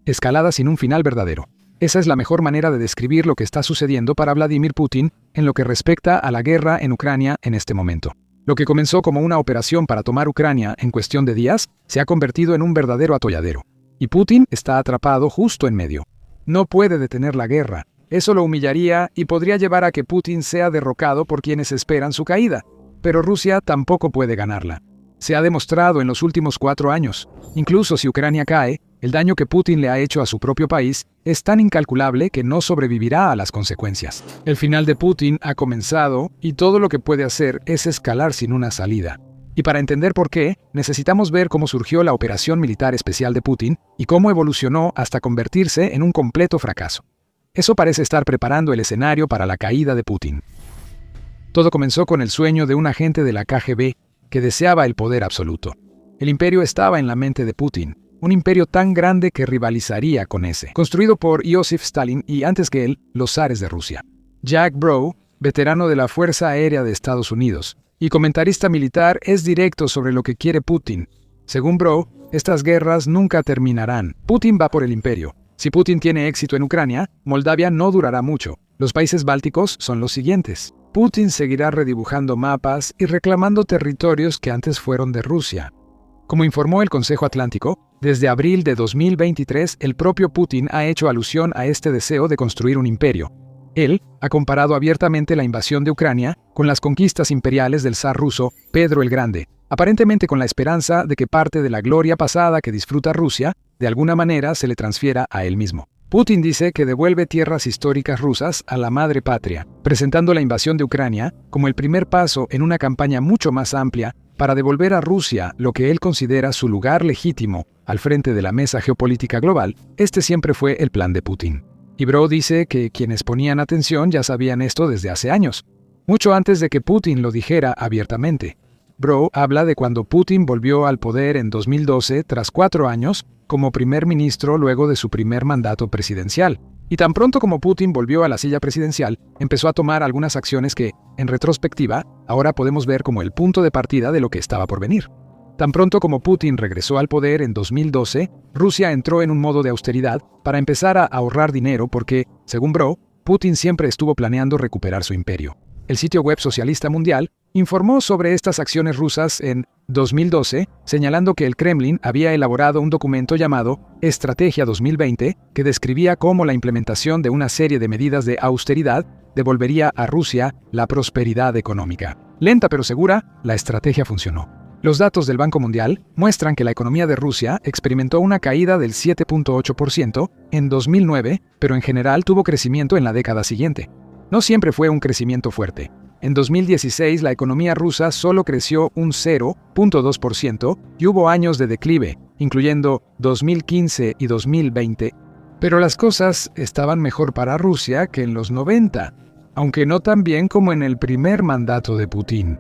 Escalada sin un final verdadero. Esa es la mejor manera de describir lo que está sucediendo para Vladimir Putin en lo que respecta a la guerra en Ucrania en este momento. Lo que comenzó como una operación para tomar Ucrania en cuestión de días se ha convertido en un verdadero atolladero. Y Putin está atrapado justo en medio. No puede detener la guerra. Eso lo humillaría y podría llevar a que Putin sea derrocado por quienes esperan su caída. Pero Rusia tampoco puede ganarla. Se ha demostrado en los últimos 4 años. Incluso si Ucrania cae, el daño que Putin le ha hecho a su propio país es tan incalculable que no sobrevivirá a las consecuencias. El final de Putin ha comenzado y todo lo que puede hacer es escalar sin una salida. Y para entender por qué, necesitamos ver cómo surgió la operación militar especial de Putin y cómo evolucionó hasta convertirse en un completo fracaso. Eso parece estar preparando el escenario para la caída de Putin. Todo comenzó con el sueño de un agente de la KGB que deseaba el poder absoluto. El imperio estaba en la mente de Putin. Un imperio tan grande que rivalizaría con ese, construido por Joseph Stalin y antes que él, los zares de Rusia. Jack Brough, veterano de la Fuerza Aérea de Estados Unidos y comentarista militar, es directo sobre lo que quiere Putin. Según Brough, estas guerras nunca terminarán. Putin va por el imperio. Si Putin tiene éxito en Ucrania, Moldavia no durará mucho. Los países bálticos son los siguientes. Putin seguirá redibujando mapas y reclamando territorios que antes fueron de Rusia. Como informó el Consejo Atlántico, desde abril de 2023 el propio Putin ha hecho alusión a este deseo de construir un imperio. Él ha comparado abiertamente la invasión de Ucrania con las conquistas imperiales del zar ruso Pedro el Grande, aparentemente con la esperanza de que parte de la gloria pasada que disfruta Rusia de alguna manera se le transfiera a él mismo. Putin dice que devuelve tierras históricas rusas a la madre patria, presentando la invasión de Ucrania como el primer paso en una campaña mucho más amplia para devolver a Rusia lo que él considera su lugar legítimo al frente de la mesa geopolítica global. Este siempre fue el plan de Putin. Y Brough dice que quienes ponían atención ya sabían esto desde hace años, mucho antes de que Putin lo dijera abiertamente. Brough habla de cuando Putin volvió al poder en 2012 tras 4 años como primer ministro luego de su primer mandato presidencial. Y tan pronto como Putin volvió a la silla presidencial, empezó a tomar algunas acciones que, en retrospectiva, ahora podemos ver como el punto de partida de lo que estaba por venir. Tan pronto como Putin regresó al poder en 2012, Rusia entró en un modo de austeridad para empezar a ahorrar dinero porque, según Brough, Putin siempre estuvo planeando recuperar su imperio. El sitio web Socialista Mundial informó sobre estas acciones rusas en 2012, señalando que el Kremlin había elaborado un documento llamado Estrategia 2020 que describía cómo la implementación de una serie de medidas de austeridad devolvería a Rusia la prosperidad económica. Lenta pero segura, la estrategia funcionó. Los datos del Banco Mundial muestran que la economía de Rusia experimentó una caída del 7.8% en 2009, pero en general tuvo crecimiento en la década siguiente. No siempre fue un crecimiento fuerte. En 2016 la economía rusa solo creció un 0.2% y hubo años de declive, incluyendo 2015 y 2020. Pero las cosas estaban mejor para Rusia que en los 90, aunque no tan bien como en el primer mandato de Putin.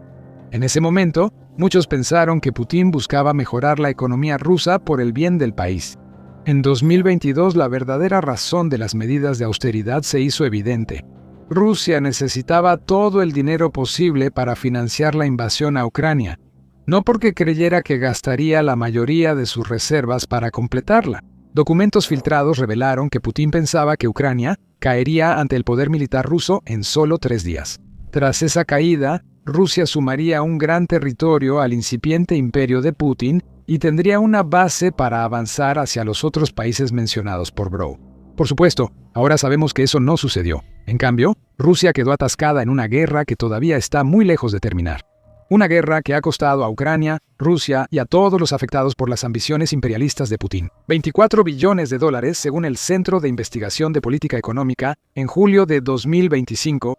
En ese momento, muchos pensaron que Putin buscaba mejorar la economía rusa por el bien del país. En 2022 la verdadera razón de las medidas de austeridad se hizo evidente. Rusia necesitaba todo el dinero posible para financiar la invasión a Ucrania, no porque creyera que gastaría la mayoría de sus reservas para completarla. Documentos filtrados revelaron que Putin pensaba que Ucrania caería ante el poder militar ruso en solo 3 días. Tras esa caída, Rusia sumaría un gran territorio al incipiente imperio de Putin y tendría una base para avanzar hacia los otros países mencionados por Brough. Por supuesto, ahora sabemos que eso no sucedió. En cambio, Rusia quedó atascada en una guerra que todavía está muy lejos de terminar. Una guerra que ha costado a Ucrania, Rusia y a todos los afectados por las ambiciones imperialistas de Putin $24 billones según el Centro de Investigación de Política Económica en julio de 2025.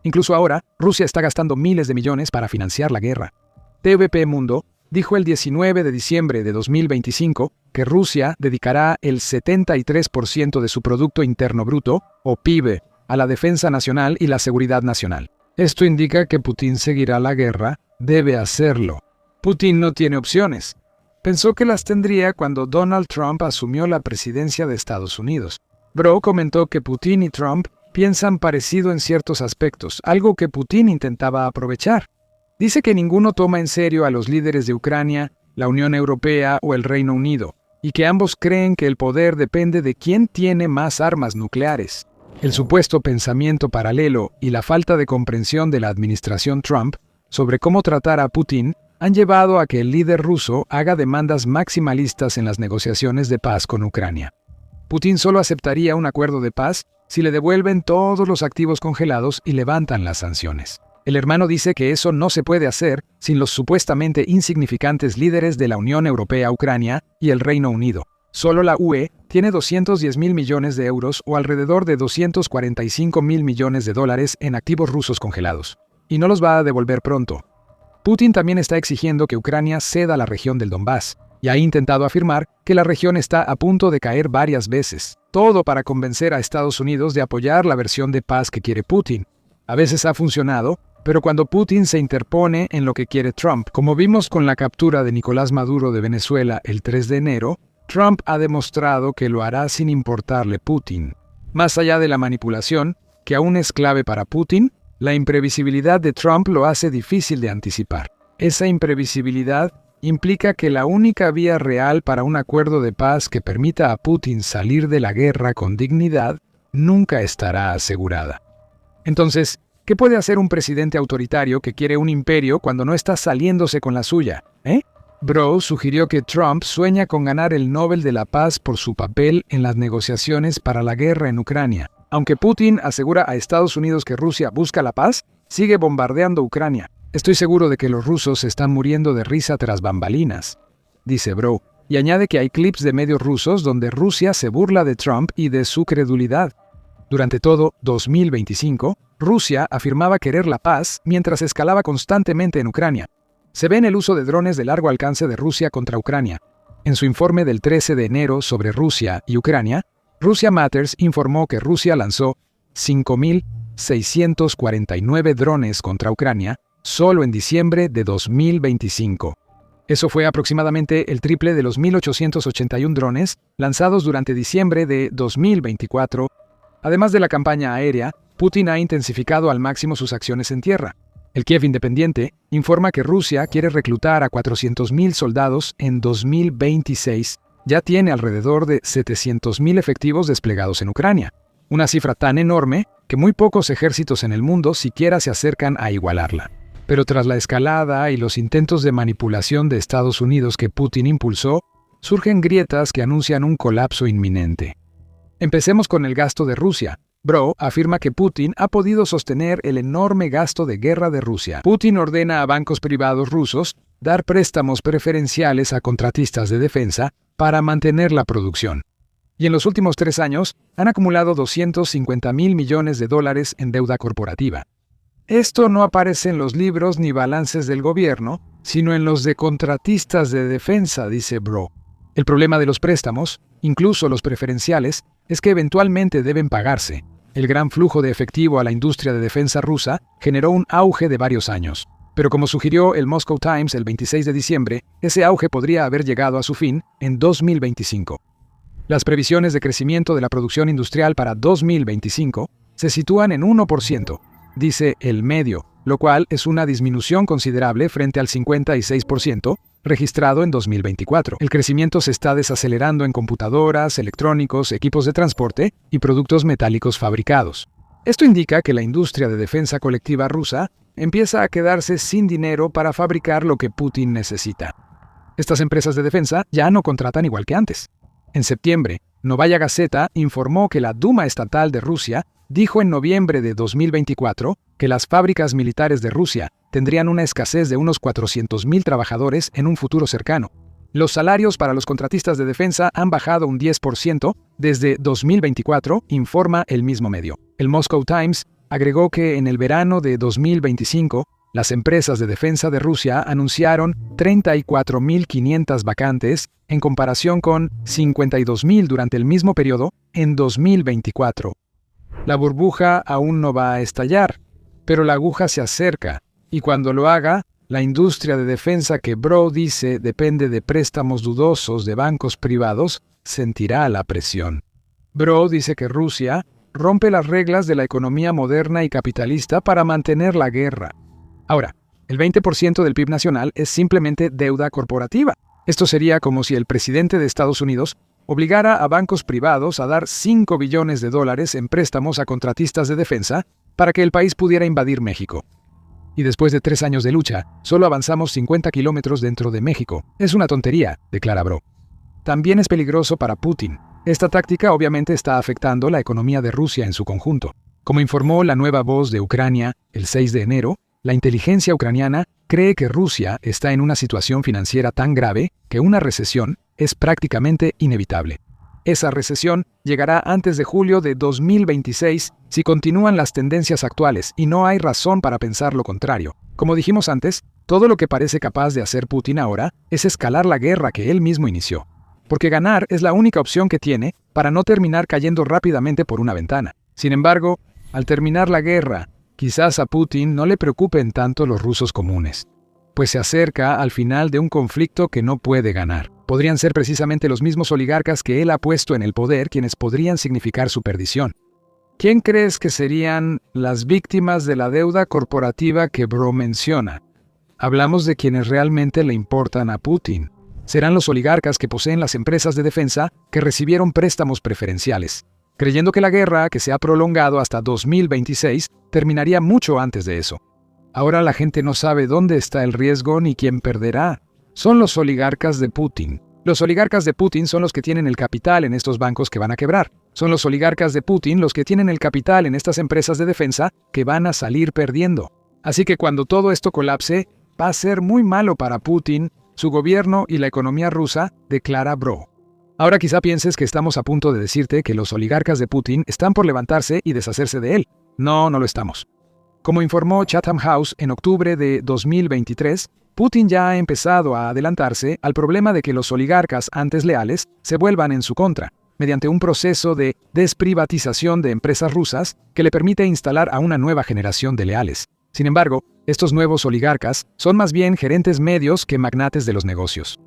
Incluso ahora, Rusia está gastando miles de millones para financiar la guerra. TVP Mundo dijo el 19 de diciembre de 2025 que Rusia dedicará el 73% de su Producto Interno Bruto, o PIB, a la defensa nacional y la seguridad nacional. Esto indica que Putin seguirá la guerra, debe hacerlo. Putin no tiene opciones. Pensó que las tendría cuando Donald Trump asumió la presidencia de Estados Unidos. Brough comentó que Putin y Trump piensan parecido en ciertos aspectos, algo que Putin intentaba aprovechar. Dice que ninguno toma en serio a los líderes de Ucrania, la Unión Europea o el Reino Unido. y que ambos creen que el poder depende de quién tiene más armas nucleares. El supuesto pensamiento paralelo y la falta de comprensión de la administración Trump sobre cómo tratar a Putin han llevado a que el líder ruso haga demandas maximalistas en las negociaciones de paz con Ucrania. Putin solo aceptaría un acuerdo de paz si le devuelven todos los activos congelados y levantan las sanciones. El hermano dice que eso no se puede hacer sin los supuestamente insignificantes líderes de la Unión Europea, Ucrania y el Reino Unido. Solo la UE tiene 210.000 millones de euros o alrededor de 245.000 millones de dólares en activos rusos congelados, y no los va a devolver pronto. Putin también está exigiendo que Ucrania ceda la región del Donbass, y ha intentado afirmar que la región está a punto de caer varias veces, todo para convencer a Estados Unidos de apoyar la versión de paz que quiere Putin. A veces ha funcionado, pero cuando Putin se interpone en lo que quiere Trump, como vimos con la captura de Nicolás Maduro de Venezuela el 3 de enero, Trump ha demostrado que lo hará sin importarle Putin. Más allá de la manipulación, que aún es clave para Putin, la imprevisibilidad de Trump lo hace difícil de anticipar. Esa imprevisibilidad implica que la única vía real para un acuerdo de paz que permita a Putin salir de la guerra con dignidad nunca estará asegurada. Entonces, ¿qué puede hacer un presidente autoritario que quiere un imperio cuando no está saliéndose con la suya? Bro sugirió que Trump sueña con ganar el Nobel de la Paz por su papel en las negociaciones para la guerra en Ucrania. Aunque Putin asegura a Estados Unidos que Rusia busca la paz, sigue bombardeando Ucrania. Estoy seguro de que los rusos están muriendo de risa tras bambalinas, dice Bro, y añade que hay clips de medios rusos donde Rusia se burla de Trump y de su credulidad. Durante todo 2025, Rusia afirmaba querer la paz mientras escalaba constantemente en Ucrania. Se ve en el uso de drones de largo alcance de Rusia contra Ucrania. En su informe del 13 de enero sobre Rusia y Ucrania, Russia Matters informó que Rusia lanzó 5.649 drones contra Ucrania solo en diciembre de 2025. Eso fue aproximadamente el triple de los 1.881 drones lanzados durante diciembre de 2024. Además de la campaña aérea, Putin ha intensificado al máximo sus acciones en tierra. El Kiev Independiente informa que Rusia quiere reclutar a 400.000 soldados en 2026. Ya tiene alrededor de 700.000 efectivos desplegados en Ucrania, una cifra tan enorme que muy pocos ejércitos en el mundo siquiera se acercan a igualarla. Pero tras la escalada y los intentos de manipulación de Estados Unidos que Putin impulsó, surgen grietas que anuncian un colapso inminente. Empecemos con el gasto de Rusia. Bro afirma que Putin ha podido sostener el enorme gasto de guerra de Rusia. Putin ordena a bancos privados rusos dar préstamos preferenciales a contratistas de defensa para mantener la producción. Y en los últimos 3 años han acumulado 250.000 millones de dólares en deuda corporativa. Esto no aparece en los libros ni balances del gobierno, sino en los de contratistas de defensa, dice Bro. El problema de los préstamos, incluso los preferenciales, es que eventualmente deben pagarse. El gran flujo de efectivo a la industria de defensa rusa generó un auge de varios años. Pero como sugirió el Moscow Times el 26 de diciembre, ese auge podría haber llegado a su fin en 2025. Las previsiones de crecimiento de la producción industrial para 2025 se sitúan en 1%, dice el medio, lo cual es una disminución considerable frente al 56% registrado en 2024. El crecimiento se está desacelerando en computadoras, electrónicos, equipos de transporte y productos metálicos fabricados. Esto indica que la industria de defensa colectiva rusa empieza a quedarse sin dinero para fabricar lo que Putin necesita. Estas empresas de defensa ya no contratan igual que antes. En septiembre, Novaya Gazeta informó que la Duma estatal de Rusia dijo en noviembre de 2024 que las fábricas militares de Rusia tendrían una escasez de unos 400.000 trabajadores en un futuro cercano. Los salarios para los contratistas de defensa han bajado un 10% desde 2024, informa el mismo medio. El Moscow Times agregó que en el verano de 2025, las empresas de defensa de Rusia anunciaron 34.500 vacantes en comparación con 52.000 durante el mismo periodo en 2024. La burbuja aún no va a estallar, pero la aguja se acerca, y cuando lo haga, la industria de defensa que Bro dice depende de préstamos dudosos de bancos privados sentirá la presión. Bro dice que Rusia rompe las reglas de la economía moderna y capitalista para mantener la guerra. Ahora, el 20% del PIB nacional es simplemente deuda corporativa. Esto sería como si el presidente de Estados Unidos obligara a bancos privados a dar $5 billones en préstamos a contratistas de defensa para que el país pudiera invadir México. Y después de 3 años de lucha, solo avanzamos 50 kilómetros dentro de México. Es una tontería, declara Bro. También es peligroso para Putin. Esta táctica obviamente está afectando la economía de Rusia en su conjunto. Como informó la Nueva Voz de Ucrania el 6 de enero, la inteligencia ucraniana cree que Rusia está en una situación financiera tan grave que una recesión es prácticamente inevitable. Esa recesión llegará antes de julio de 2026 si continúan las tendencias actuales y no hay razón para pensar lo contrario. Como dijimos antes, todo lo que parece capaz de hacer Putin ahora es escalar la guerra que él mismo inició. Porque ganar es la única opción que tiene para no terminar cayendo rápidamente por una ventana. Sin embargo, al terminar la guerra, quizás a Putin no le preocupen tanto los rusos comunes, pues se acerca al final de un conflicto que no puede ganar. Podrían ser precisamente los mismos oligarcas que él ha puesto en el poder quienes podrían significar su perdición. ¿Quién crees que serían las víctimas de la deuda corporativa que Bro menciona? Hablamos de quienes realmente le importan a Putin. Serán los oligarcas que poseen las empresas de defensa que recibieron préstamos preferenciales, creyendo que la guerra, que se ha prolongado hasta 2026, terminaría mucho antes de eso. Ahora la gente no sabe dónde está el riesgo ni quién perderá. Son los oligarcas de Putin. Los oligarcas de Putin son los que tienen el capital en estos bancos que van a quebrar. Son los oligarcas de Putin los que tienen el capital en estas empresas de defensa que van a salir perdiendo. Así que cuando todo esto colapse, va a ser muy malo para Putin, su gobierno y la economía rusa, declara Bro. Ahora quizá pienses que estamos a punto de decirte que los oligarcas de Putin están por levantarse y deshacerse de él. No, no lo estamos. Como informó Chatham House en octubre de 2023, Putin ya ha empezado a adelantarse al problema de que los oligarcas antes leales se vuelvan en su contra, mediante un proceso de desprivatización de empresas rusas que le permite instalar a una nueva generación de leales. Sin embargo, estos nuevos oligarcas son más bien gerentes medios que magnates de los negocios.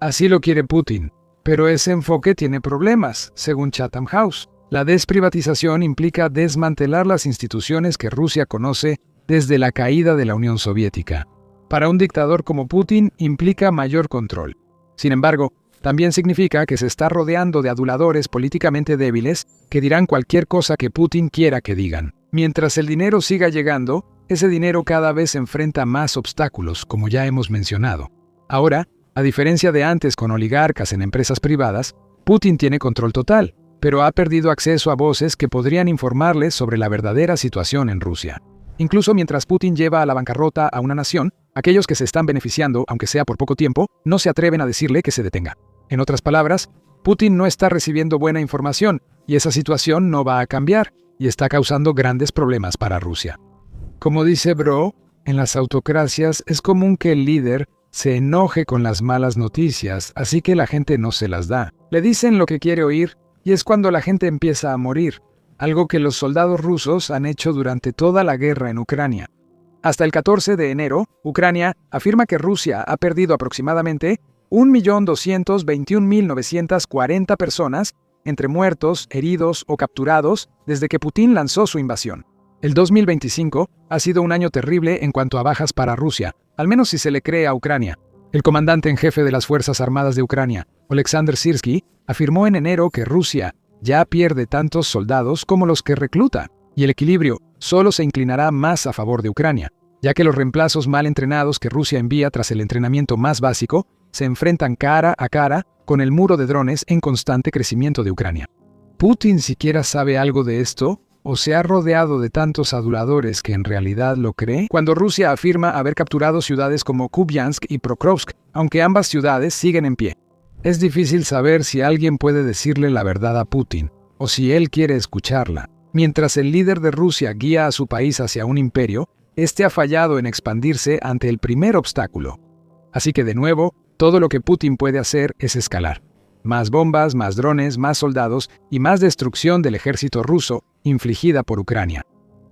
Así lo quiere Putin, pero ese enfoque tiene problemas, según Chatham House. La desprivatización implica desmantelar las instituciones que Rusia conoce desde la caída de la Unión Soviética. Para un dictador como Putin implica mayor control. Sin embargo, también significa que se está rodeando de aduladores políticamente débiles que dirán cualquier cosa que Putin quiera que digan. Mientras el dinero siga llegando, ese dinero cada vez enfrenta más obstáculos, como ya hemos mencionado. Ahora, a diferencia de antes con oligarcas en empresas privadas, Putin tiene control total, pero ha perdido acceso a voces que podrían informarles sobre la verdadera situación en Rusia. Incluso mientras Putin lleva a la bancarrota a una nación, aquellos que se están beneficiando, aunque sea por poco tiempo, no se atreven a decirle que se detenga. En otras palabras, Putin no está recibiendo buena información, y esa situación no va a cambiar, y está causando grandes problemas para Rusia. Como dice Bro, en las autocracias es común que el líder se enoje con las malas noticias, así que la gente no se las da. Le dicen lo que quiere oír, y es cuando la gente empieza a morir, algo que los soldados rusos han hecho durante toda la guerra en Ucrania. Hasta el 14 de enero, Ucrania afirma que Rusia ha perdido aproximadamente 1.221.940 personas, entre muertos, heridos o capturados, desde que Putin lanzó su invasión. El 2025 ha sido un año terrible en cuanto a bajas para Rusia, al menos si se le cree a Ucrania. El comandante en jefe de las Fuerzas Armadas de Ucrania, Oleksandr Syrskyi, afirmó en enero que Rusia ya pierde tantos soldados como los que recluta, y el equilibrio solo se inclinará más a favor de Ucrania, ya que los reemplazos mal entrenados que Rusia envía tras el entrenamiento más básico se enfrentan cara a cara con el muro de drones en constante crecimiento de Ucrania. ¿Putin siquiera sabe algo de esto? ¿O se ha rodeado de tantos aduladores que en realidad lo cree? Cuando Rusia afirma haber capturado ciudades como Kupiansk y Pokrovsk, aunque ambas ciudades siguen en pie. Es difícil saber si alguien puede decirle la verdad a Putin, o si él quiere escucharla. Mientras el líder de Rusia guía a su país hacia un imperio, este ha fallado en expandirse ante el primer obstáculo. Así que de nuevo, todo lo que Putin puede hacer es escalar. Más bombas, más drones, más soldados y más destrucción del ejército ruso infligida por Ucrania.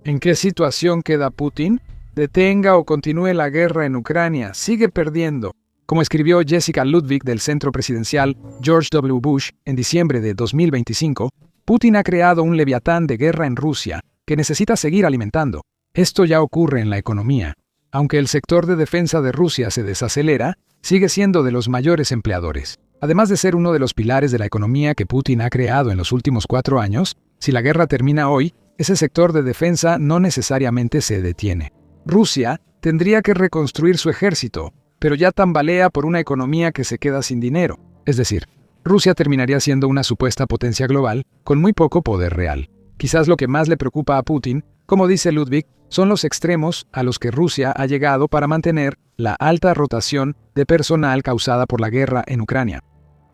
¿En qué situación queda Putin? Detenga o continúe la guerra en Ucrania, sigue perdiendo. Como escribió Jessica Ludwig del Centro Presidencial George W. Bush en diciembre de 2025, Putin ha creado un leviatán de guerra en Rusia que necesita seguir alimentando. Esto ya ocurre en la economía. Aunque el sector de defensa de Rusia se desacelera, sigue siendo de los mayores empleadores. Además de ser uno de los pilares de la economía que Putin ha creado en los últimos 4 años, si la guerra termina hoy, ese sector de defensa no necesariamente se detiene. Rusia tendría que reconstruir su ejército, pero ya tambalea por una economía que se queda sin dinero. Es decir, Rusia terminaría siendo una supuesta potencia global con muy poco poder real. Quizás lo que más le preocupa a Putin, como dice Ludwig, son los extremos a los que Rusia ha llegado para mantener la alta rotación de personal causada por la guerra en Ucrania.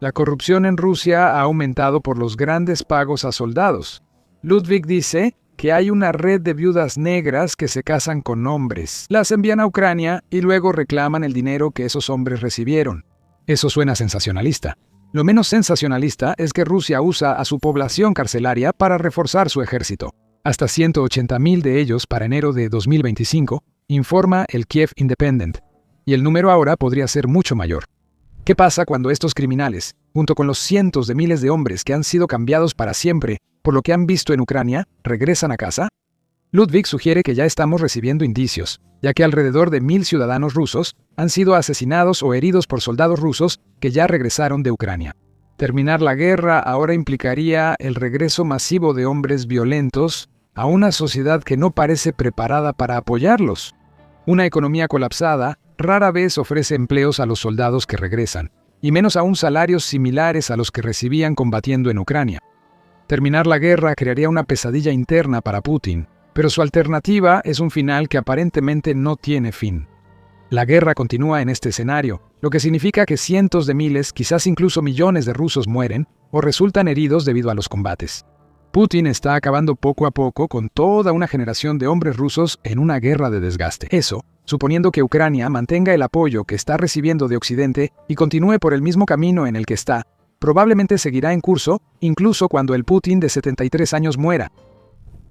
La corrupción en Rusia ha aumentado por los grandes pagos a soldados. Ludwig dice que hay una red de viudas negras que se casan con hombres, las envían a Ucrania y luego reclaman el dinero que esos hombres recibieron. Eso suena sensacionalista. Lo menos sensacionalista es que Rusia usa a su población carcelaria para reforzar su ejército. Hasta 180.000 de ellos para enero de 2025, informa el Kiev Independent, y el número ahora podría ser mucho mayor. ¿Qué pasa cuando estos criminales, junto con los cientos de miles de hombres que han sido cambiados para siempre por lo que han visto en Ucrania, regresan a casa? Ludwig sugiere que ya estamos recibiendo indicios, ya que alrededor de 1.000 ciudadanos rusos han sido asesinados o heridos por soldados rusos que ya regresaron de Ucrania. Terminar la guerra ahora implicaría el regreso masivo de hombres violentos a una sociedad que no parece preparada para apoyarlos. Una economía colapsada rara vez ofrece empleos a los soldados que regresan, y menos aún salarios similares a los que recibían combatiendo en Ucrania. Terminar la guerra crearía una pesadilla interna para Putin, pero su alternativa es un final que aparentemente no tiene fin. La guerra continúa en este escenario, lo que significa que cientos de miles, quizás incluso millones de rusos mueren o resultan heridos debido a los combates. Putin está acabando poco a poco con toda una generación de hombres rusos en una guerra de desgaste. Eso, suponiendo que Ucrania mantenga el apoyo que está recibiendo de Occidente y continúe por el mismo camino en el que está, probablemente seguirá en curso incluso cuando el Putin de 73 años muera.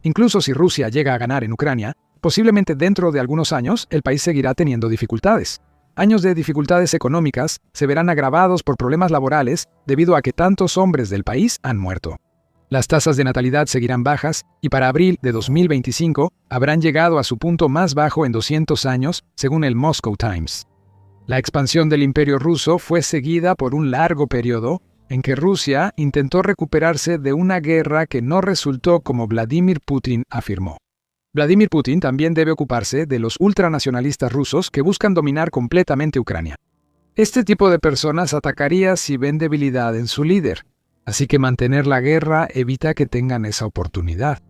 Incluso si Rusia llega a ganar en Ucrania, posiblemente dentro de algunos años el país seguirá teniendo dificultades. Años de dificultades económicas se verán agravados por problemas laborales debido a que tantos hombres del país han muerto. Las tasas de natalidad seguirán bajas y para abril de 2025 habrán llegado a su punto más bajo en 200 años, según el Moscow Times. La expansión del Imperio ruso fue seguida por un largo periodo en que Rusia intentó recuperarse de una guerra que no resultó como Vladimir Putin afirmó. Vladimir Putin también debe ocuparse de los ultranacionalistas rusos que buscan dominar completamente Ucrania. Este tipo de personas atacaría si ven debilidad en su líder, así que mantener la guerra evita que tengan esa oportunidad.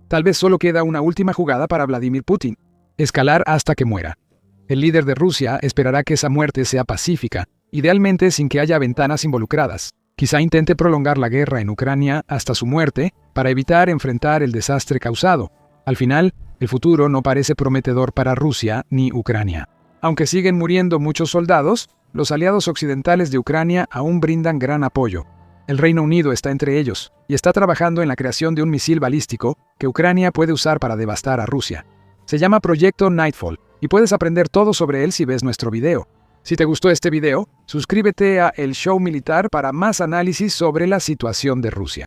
Tal vez solo queda una última jugada para Vladimir Putin: escalar hasta que muera. El líder de Rusia esperará que esa muerte sea pacífica, idealmente sin que haya ventanas involucradas. Quizá intente prolongar la guerra en Ucrania hasta su muerte para evitar enfrentar el desastre causado. Al final, el futuro no parece prometedor para Rusia ni Ucrania. Aunque siguen muriendo muchos soldados, los aliados occidentales de Ucrania aún brindan gran apoyo. El Reino Unido está entre ellos y está trabajando en la creación de un misil balístico que Ucrania puede usar para devastar a Rusia. Se llama Proyecto Nightfall y puedes aprender todo sobre él si ves nuestro video. Si te gustó este video, suscríbete a El Show Militar para más análisis sobre la situación de Rusia.